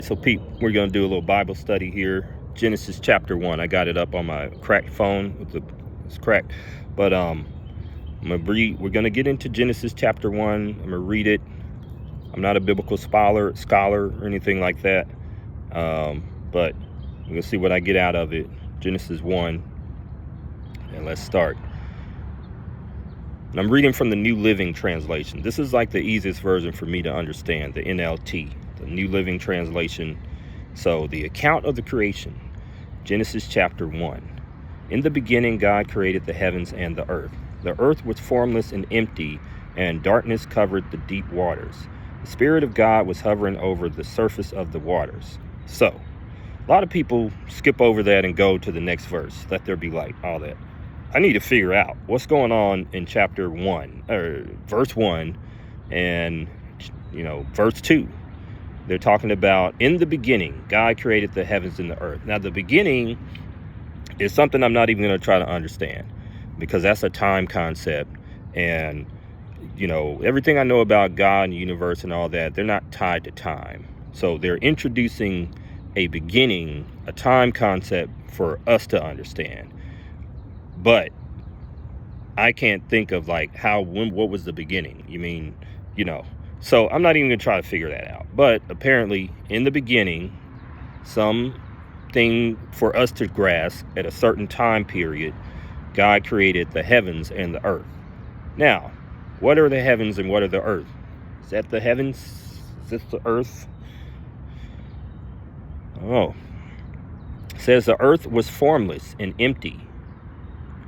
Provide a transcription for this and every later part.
So Pete, we're going to do a little Bible study here. Genesis chapter 1. I got it up on my cracked phone. It's cracked. But we're going to get into Genesis chapter 1. I'm going to read it. I'm not a biblical scholar or anything like that. But we're going to see what I get out of it. Genesis 1. And let's start. And I'm reading from the New Living Translation. This is like the easiest version for me to understand, the NLT, the New Living Translation. So the account of the creation, Genesis chapter 1. In the beginning, God created the heavens and the earth. The earth was formless and empty, and darkness covered the deep waters. The Spirit of God was hovering over the surface of the waters. So a lot of people skip over that and go to the next verse. Let there be light, all that. I need to figure out what's going on in chapter 1 or verse 1 and verse 2. They're talking about in the beginning, God created the heavens and the earth. Now, the beginning is something I'm not even going to try to understand because that's a time concept. And, everything I know about God and the universe and all that, they're not tied to time. So they're introducing a beginning, a time concept for us to understand. But I can't think of what was the beginning? So I'm not even gonna try to figure that out. But apparently in the beginning, something for us to grasp at a certain time period, God created the heavens and the earth. Now, what are the heavens and what are the earth? Is that the heavens? Is this the earth? Oh, it says the earth was formless and empty.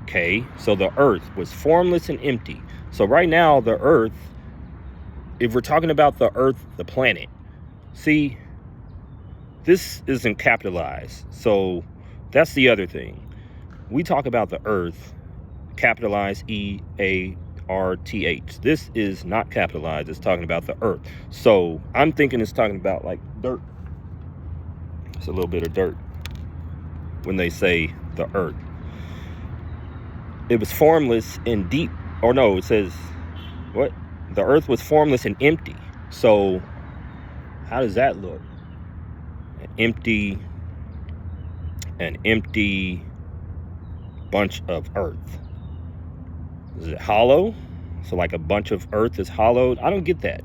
Okay, so the earth was formless and empty. So right now, the earth, if we're talking about the earth, the planet, see, this isn't capitalized. So that's the other thing. We talk about the earth, capitalized EARTH. This is not capitalized. It's talking about the earth. So I'm thinking it's talking about like dirt. It's a little bit of dirt when they say the earth. It was formless and deep. Or no, it says, what? The earth was formless and empty. So how does that look? An empty bunch of earth. Is it hollow? So like a bunch of earth is hollowed? I don't get that.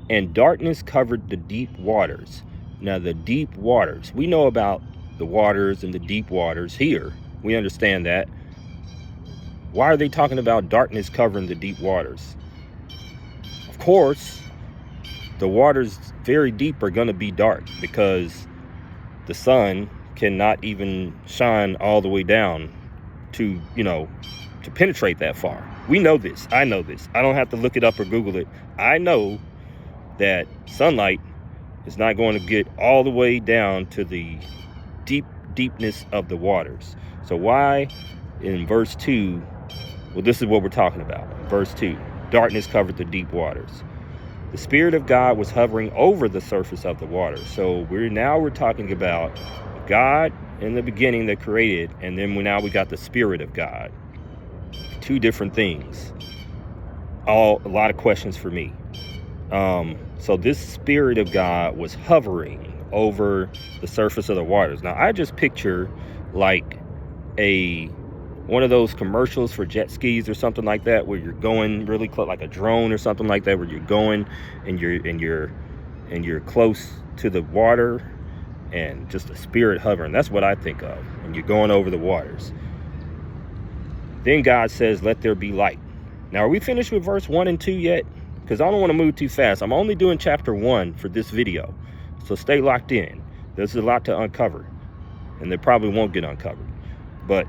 And darkness covered the deep waters. Now the deep waters, we know about the waters and the deep waters here. We understand that. Why are they talking about darkness covering the deep waters? Of course, the waters very deep are going to be dark because the sun cannot even shine all the way down to penetrate that far. We know this. I know this. I don't have to look it up or Google it. I know that sunlight is not going to get all the way down to the deepness of the waters. So why in verse 2, well, this is what we're talking about. Verse 2, darkness covered the deep waters. The Spirit of God was hovering over the surface of the water. So we're talking about God in the beginning that created, and then we got the Spirit of God. Two different things. A lot of questions for me. So this Spirit of God was hovering over the surface of the waters. Now I just picture like one of those commercials for jet skis or something like that, where you're going really close, like a drone or something like that, where you're going and you're close to the water and just the Spirit hovering. That's what I think of. And you're going over the waters. Then God says, let there be light. Now, are we finished with verse 1 and 2 yet? Because I don't want to move too fast. I'm only doing chapter 1 for this video. So stay locked in. There's a lot to uncover. And they probably won't get uncovered. But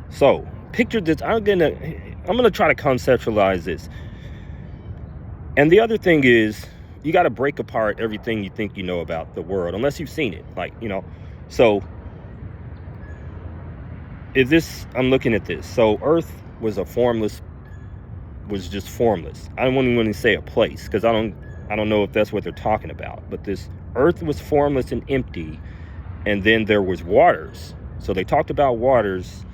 so picture this. I'm gonna try to conceptualize this. And the other thing is, you got to break apart everything you think you know about the world, unless you've seen it. So I'm looking at this. So Earth was just formless. I don't even want to say a place because I don't know if that's what they're talking about. But this Earth was formless and empty, and then there was waters. So they talked about waters.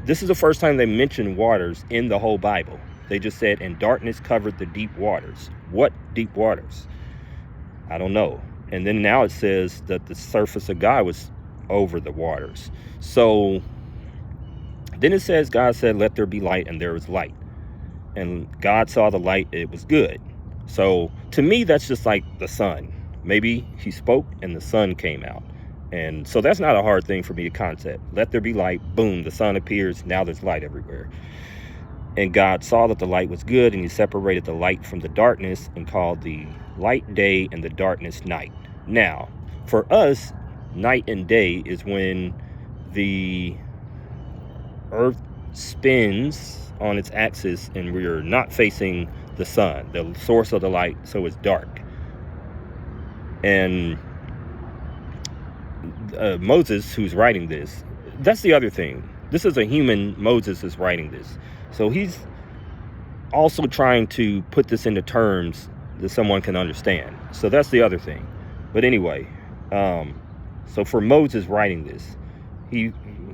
This is the first time they mentioned waters in the whole Bible. They just said, and darkness covered the deep waters. What deep waters? I don't know. And then now it says that the surface of God was over the waters. So then it says, God said, let there be light, and there was light. And God saw the light, it was good. So to me, that's just like the sun. Maybe he spoke and the sun came out. And so that's not a hard thing for me to concept. Let there be light, boom, the sun appears, now there's light everywhere. And God saw that the light was good, and he separated the light from the darkness and called the light day and the darkness night. Now, for us, night and day is when the earth spins on its axis and we're not facing the sun, the source of the light, so it's dark. And Moses, who's writing this, that's the other thing. This is a human. Moses is writing this. So he's also trying to put this into terms that someone can understand. So that's the other thing. But anyway, so for Moses writing this,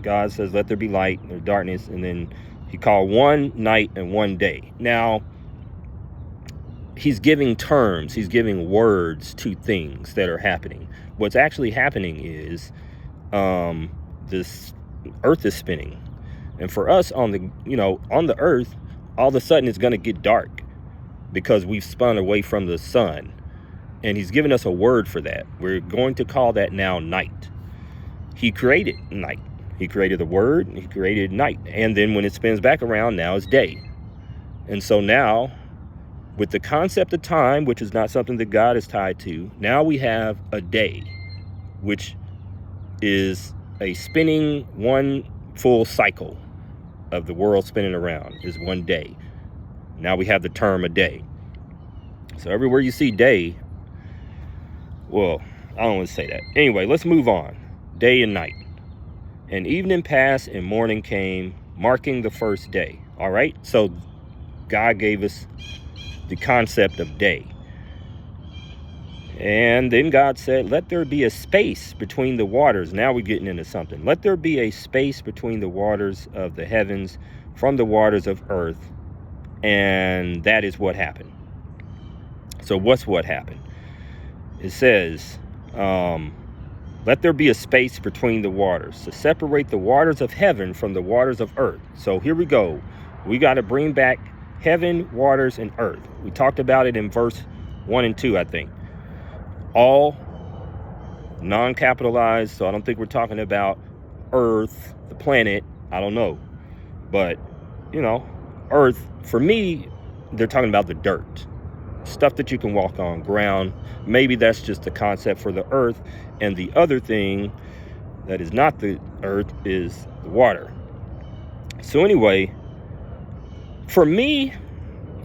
God says, let there be light or darkness, and then he called one night and one day. Now, he's giving terms, he's giving words to things that are happening. What's actually happening is this earth is spinning. And for us on the earth, all of a sudden it's going to get dark because we've spun away from the sun. And he's given us a word for that. We're going to call that now night. He created night. He created the word, he created night. And then when it spins back around, now it's day. And so now, with the concept of time, which is not something that God is tied to, now we have a day, which is a spinning, one full cycle of the world spinning around is one day. Now we have the term a day. So everywhere you see day, well, I don't want to say that. Anyway, let's move on. Day and night. And evening passed and morning came, marking the first day. All right. So God gave us the concept of day. And then God said, let there be a space between the waters. Now we're getting into something. Let there be a space between the waters of the heavens from the waters of earth. And that is what happened. So what's what happened? It says, let there be a space between the waters to separate the waters of heaven from the waters of earth. So here we go. We got to bring back heaven, waters, and earth. We talked about it in verse 1 and 2, I think. All non-capitalized, so I don't think we're talking about earth, the planet. I don't know. But, earth, for me, they're talking about the dirt. Stuff that you can walk on, ground. Maybe that's just the concept for the earth. And the other thing that is not the earth is the water. So anyway, for me,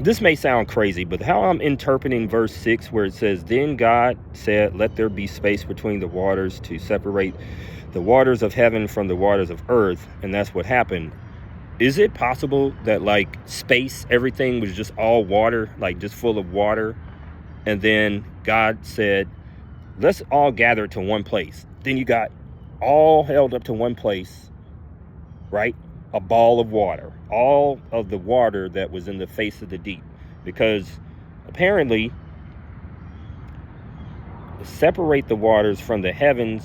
this may sound crazy, but how I'm interpreting verse 6, where it says, then God said, let there be space between the waters to separate the waters of heaven from the waters of earth. And that's what happened. Is it possible that like space, everything was just all water, like just full of water? And then God said, let's all gather to one place. Then you got all held up to one place, right? A ball of water, all of the water that was in the face of the deep. Because apparently, separate the waters from the heavens,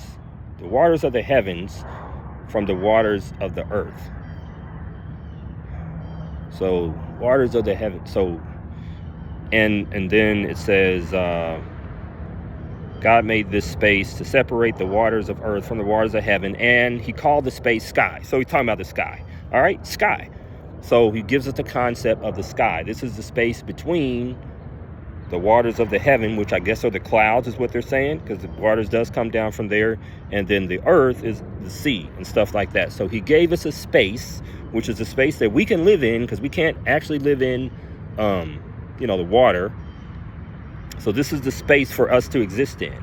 the waters of the heavens from the waters of the earth. So waters of the heavens. So, and then it says, God made this space to separate the waters of earth from the waters of heaven, and he called the space sky. So he's talking about the sky. All right, sky. So he gives us the concept of the sky. This is the space between the waters of the heaven, which I guess are the clouds, is what they're saying, because the waters does come down from there. And then the earth is the sea and stuff like that. So he gave us a space, which is a space that we can live in, because we can't actually live in, the water. So this is the space for us to exist in.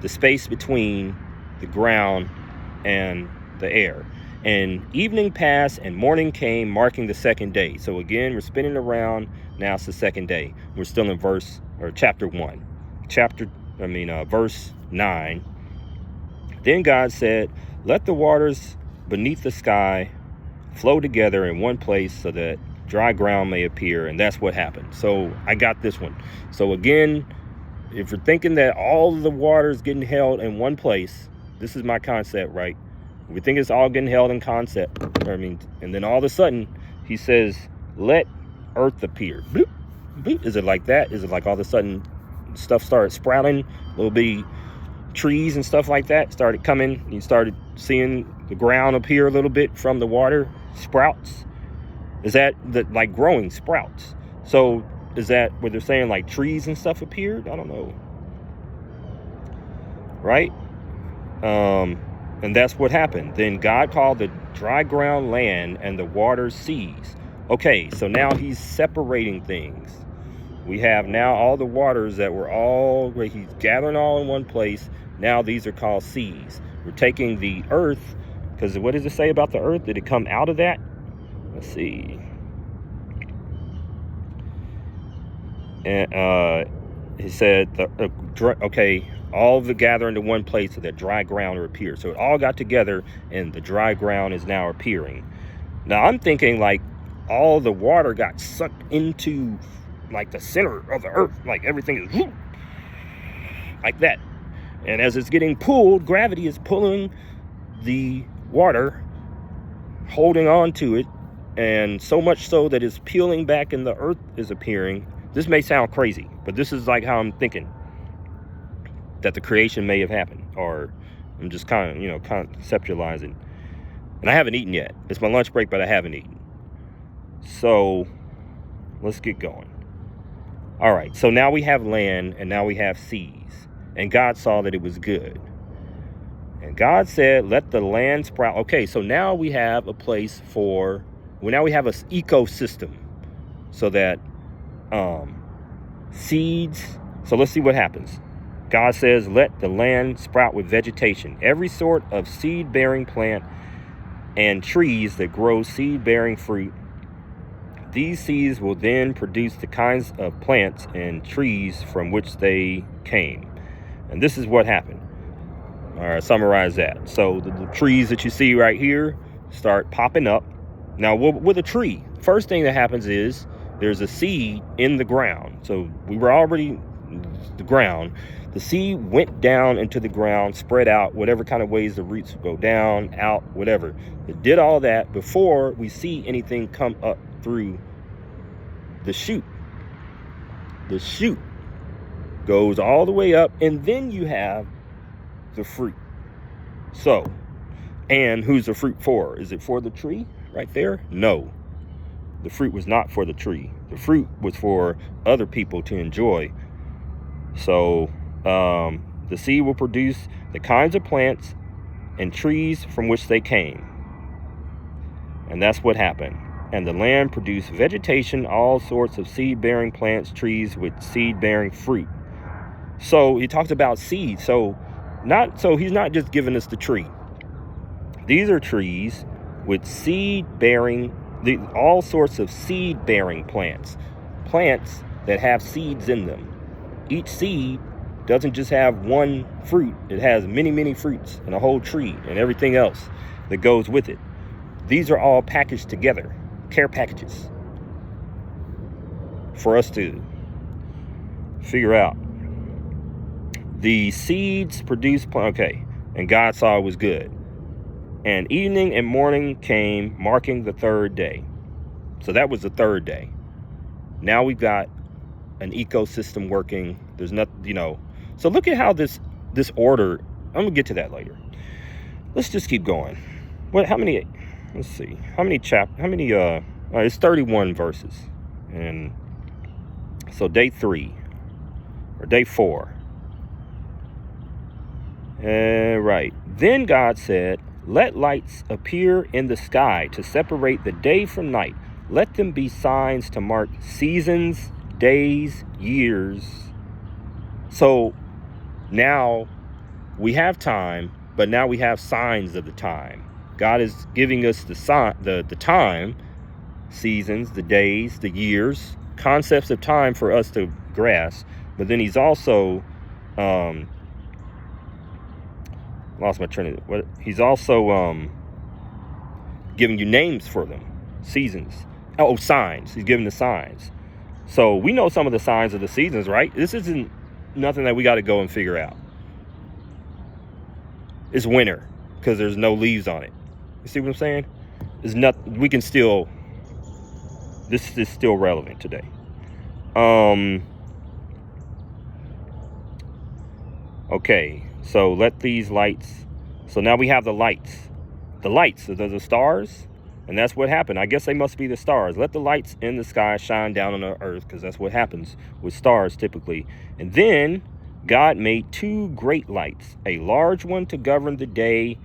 The space between the ground and the air. And evening passed and morning came, marking the second day. So again, we're spinning around. Now it's the second day. We're still in chapter 1. Verse 9. Then God said, let the waters beneath the sky flow together in one place so that dry ground may appear. And that's what happened. So I got this one. So again, if you're thinking that all of the water is getting held in one place, this is my concept, right? We think it's all getting held in concept. And then all of a sudden, he says, let earth appear. Boop, boop. Is it like that? Is it like all of a sudden stuff started sprouting, little bitty trees and stuff like that started coming? You started seeing the ground appear a little bit from the water, sprouts. Is that like growing sprouts? So is that what they're saying, like trees and stuff appeared? I don't know. Right? And that's what happened. Then God called the dry ground land and the waters seas. Okay, so now he's separating things. We have now all the waters that were all, where he's gathering all in one place. Now these are called seas. We're taking the earth, because what does it say about the earth? Did it come out of that? Let's see. And he said, okay, all of the gather into one place so that dry ground will appear. So it all got together and the dry ground is now appearing. Now I'm thinking like all the water got sucked into like the center of the earth, like everything is like that. And as it's getting pulled, gravity is pulling the water, holding on to it, and so much so that it's peeling back and the earth is appearing. This may sound crazy, but this is like how I'm thinking that the creation may have happened, or I'm just kind of, conceptualizing. And I haven't eaten yet. It's my lunch break, but I haven't eaten. So let's get going. All right, so now we have land and now we have seas. And God saw that it was good. And God said, let the land sprout. Okay, so now we have a place now we have an ecosystem so that seeds. So let's see what happens. God says, let the land sprout with vegetation, every sort of seed-bearing plant and trees that grow seed-bearing fruit. These seeds will then produce the kinds of plants and trees from which they came. And this is what happened. All right, summarize that. So the trees that you see right here start popping up. Now, with a tree, first thing that happens is there's a seed in the ground. So we were already the ground. The seed went down into the ground, spread out, whatever kind of ways the roots go down, out, whatever. It did all that before we see anything come up through the shoot. The shoot goes all the way up, and then you have the fruit. So, and who's the fruit for? Is it for the tree right there? No. The fruit was not for the tree. The fruit was for other people to enjoy. So, the seed will produce the kinds of plants and trees from which they came. And that's what happened. And the land produced vegetation, all sorts of seed-bearing plants, trees with seed-bearing fruit. So he talks about seeds. So he's not just giving us the tree. These are trees with seed-bearing, all sorts of seed-bearing plants that have seeds in them. Each seed doesn't just have one fruit. It has many, many fruits and a whole tree and everything else that goes with it. These are all packaged together, care packages, for us to figure out. The seeds produce, okay, and God saw it was good. And evening and morning came, marking the third day. So that was the third day. Now we've got an ecosystem working. There's nothing, So look at how this order, I'm gonna get to that later. Let's just keep going. How many, let's see, it's 31 verses. And so day 3 or day 4. Right. Then God said, let lights appear in the sky to separate the day from night. Let them be signs to mark seasons, days, years. So now we have time, but now we have signs of the time. God is giving us the time, seasons, the days, the years, concepts of time for us to grasp. But then he's also lost my train of thought. He's also giving you names for them, seasons. Signs. He's giving the signs. So we know some of the signs of the seasons, right? This isn't nothing that we got to go and figure out. It's winter because there's no leaves on it. You see what I'm saying? There's nothing. We can still. This is still relevant today. Okay, so let these lights. So now we have the lights. The lights, so they're the stars. And that's what happened. I guess they must be the stars. Let the lights in the sky shine down on the earth, because that's what happens with stars typically. And then God made 2 great lights, a large one to govern the day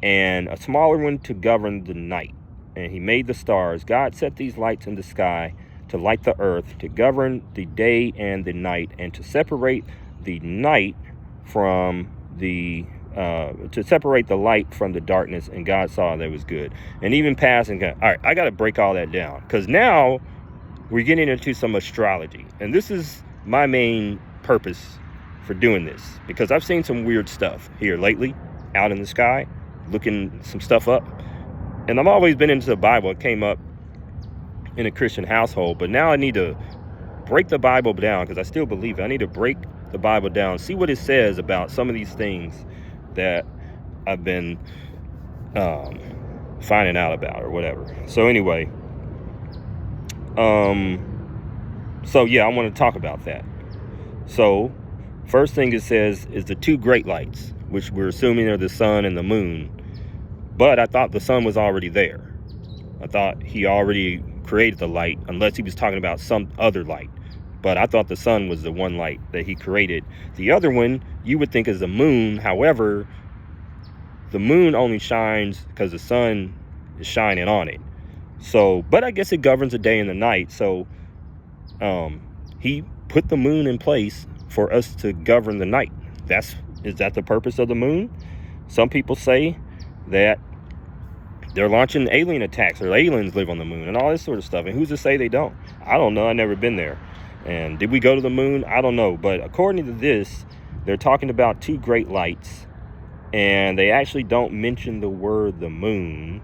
and a smaller one to govern the night. And he made the stars. God set these lights in the sky to light the earth, to govern the day and the night, and to separate the night from the to separate the light from the darkness. And God saw that it was good. And even passing, all right, I got to break all that down, because now we're getting into some astrology, and this is my main purpose for doing this, because I've seen some weird stuff here lately out in the sky, looking some stuff up. And I've always been into the Bible. It came up in a Christian household, but now I need to break the Bible down, because I still believe it. I need to break the Bible down, see what it says about some of these things that I've been finding out about or whatever. So anyway, so yeah, I want to talk about that. So first thing it says is the 2 great lights, which we're assuming are the sun and the moon. But I thought the sun was already there. I thought he already created the light, unless he was talking about some other light. But I thought the sun was the one light that he created. The other one you would think is the moon. However, the moon only shines because the sun is shining on it. So, but I guess it governs the day and the night. So he put the moon in place for us to govern the night. Is that the purpose of the moon? Some people say that they're launching alien attacks, or aliens live on the moon and all this sort of stuff. And who's to say they don't? I don't know. I've never been there. And did we go to the moon? I don't know. But according to this, they're talking about 2 great lights. And they actually don't mention the word the moon,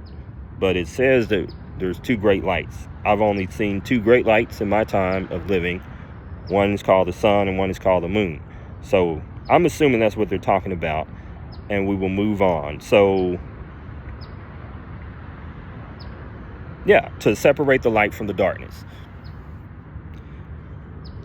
but it says that there's 2 great lights. I've only seen 2 great lights in my time of living. One is called the sun and one is called the moon. So I'm assuming that's what they're talking about, and we will move on. So yeah, to separate the light from the darkness.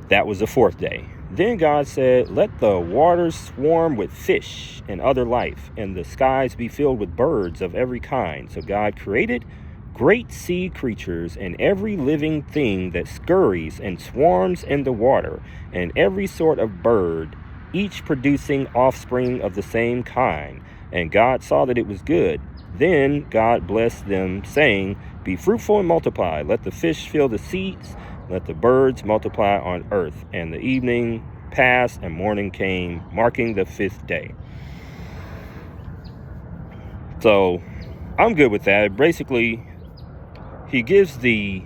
That was the 4th day. Then God said, let the waters swarm with fish and other life, and the skies be filled with birds of every kind. So God created great sea creatures and every living thing that scurries and swarms in the water, and every sort of bird, each producing offspring of the same kind. And God saw that it was good. Then God blessed them, saying, be fruitful and multiply. Let the fish fill the seas. Let the birds multiply on earth. And the evening passed and morning came, marking the 5th day. So I'm good with that. Basically, he gives the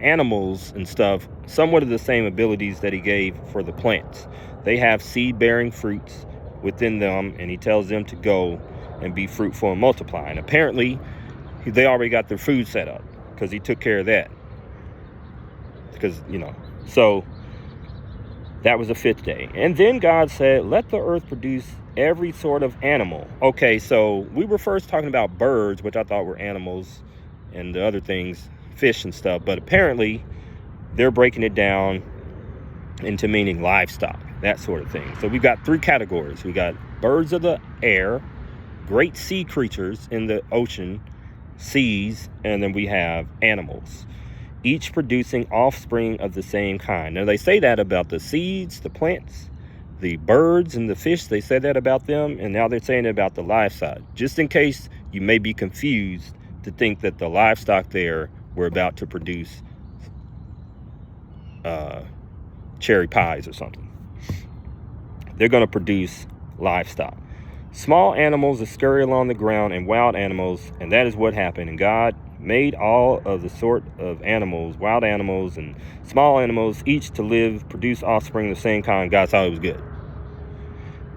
animals and stuff somewhat of the same abilities that he gave for the plants. They have seed-bearing fruits within them, and he tells them to go and be fruitful and multiply. And apparently, they already got their food set up, because he took care of that. Because, so that was the 5th day. And then God said, let the earth produce every sort of animal. Okay, so we were first talking about birds, which I thought were animals, and the other things, fish and stuff. But apparently, they're breaking it down into meaning livestock, that sort of thing. So we've got 3 categories. We got birds of the air, great sea creatures in the ocean, seas, and then we have animals, each producing offspring of the same kind. Now, they say that about the seeds, the plants, the birds, and the fish. They say that about them, and now they're saying it about the livestock. Just in case you may be confused to think that the livestock there were about to produce cherry pies or something. They're going to produce livestock. Small animals that scurry along the ground, and wild animals, and that is what happened. And God made all of the sort of animals, wild animals and small animals, each to live, produce offspring of the same kind. God saw it was good.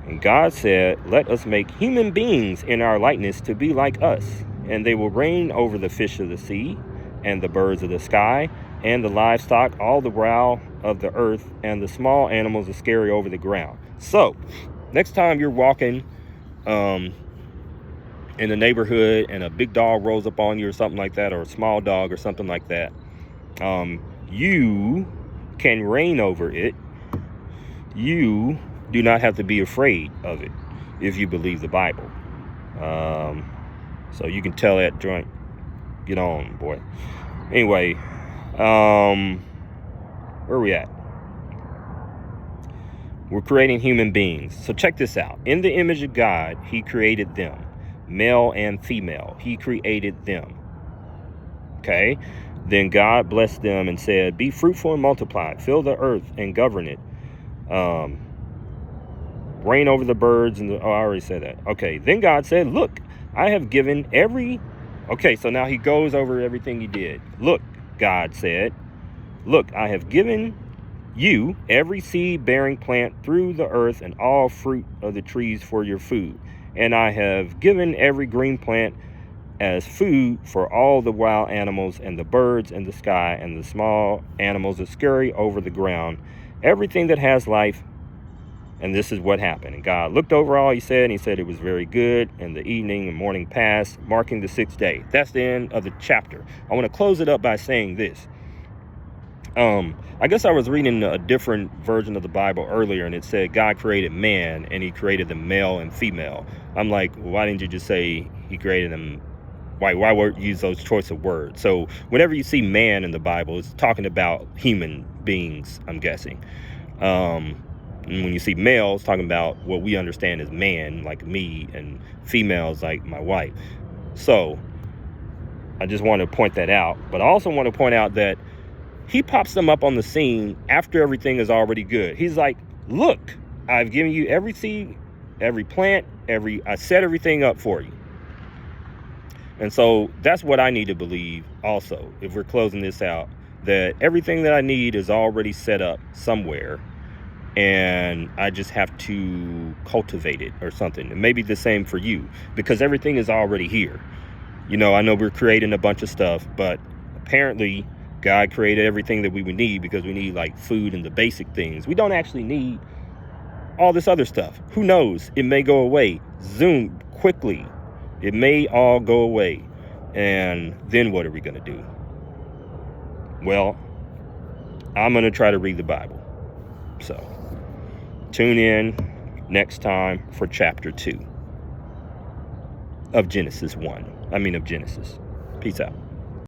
And God said, let us make human beings in our likeness to be like us, and they will reign over the fish of the sea and the birds of the sky and the livestock, all the fowl of the earth, and the small animals that scurry over the ground. So, next time you're walking in the neighborhood and a big dog rolls up on you or something like that, or a small dog or something like that, you can reign over it. You do not have to be afraid of it if you believe the Bible. So you can tell that joint, get on, boy. Anyway, where are we at? We're creating human beings. So check this out. In the image of God, he created them. Male and female. He created them. Okay? Then God blessed them and said, be fruitful and multiply. Fill the earth and govern it. Reign over the birds and I already said that. Okay. Then God said, look, I have given every... Okay, so now he goes over everything he did. Look, God said, look, I have given you every seed-bearing plant through the earth and all fruit of the trees for your food. And I have given every green plant as food for all the wild animals and the birds in the sky and the small animals that scurry over the ground, everything that has life. And this is what happened. And God looked over all he said, and he said it was very good. And the evening and morning passed, marking the 6th day. That's the end of the chapter. I want to close it up by saying this. I guess I was reading a different version of the Bible earlier, and it said God created man and he created them male and female. I'm like, why didn't you just say he created them? Why use those choice of words? So whenever you see man in the Bible, it's talking about human beings, I'm guessing. And when you see male, it's talking about what we understand as man, like me, and females like my wife. So I just want to point that out. But I also want to point out that he pops them up on the scene after everything is already good. He's like, look, I've given you every seed, every plant, I set everything up for you. And so that's what I need to believe also, if we're closing this out, that everything that I need is already set up somewhere. And I just have to cultivate it or something. It may be the same for you because everything is already here. You know, I know we're creating a bunch of stuff, but apparently God created everything that we would need because we need like food and the basic things. We don't actually need all this other stuff. Who knows? It may go away. Zoom quickly. It may all go away. And then what are we going to do? Well, I'm going to try to read the Bible. So tune in next time for chapter 2 of Genesis 1. Of Genesis. Peace out.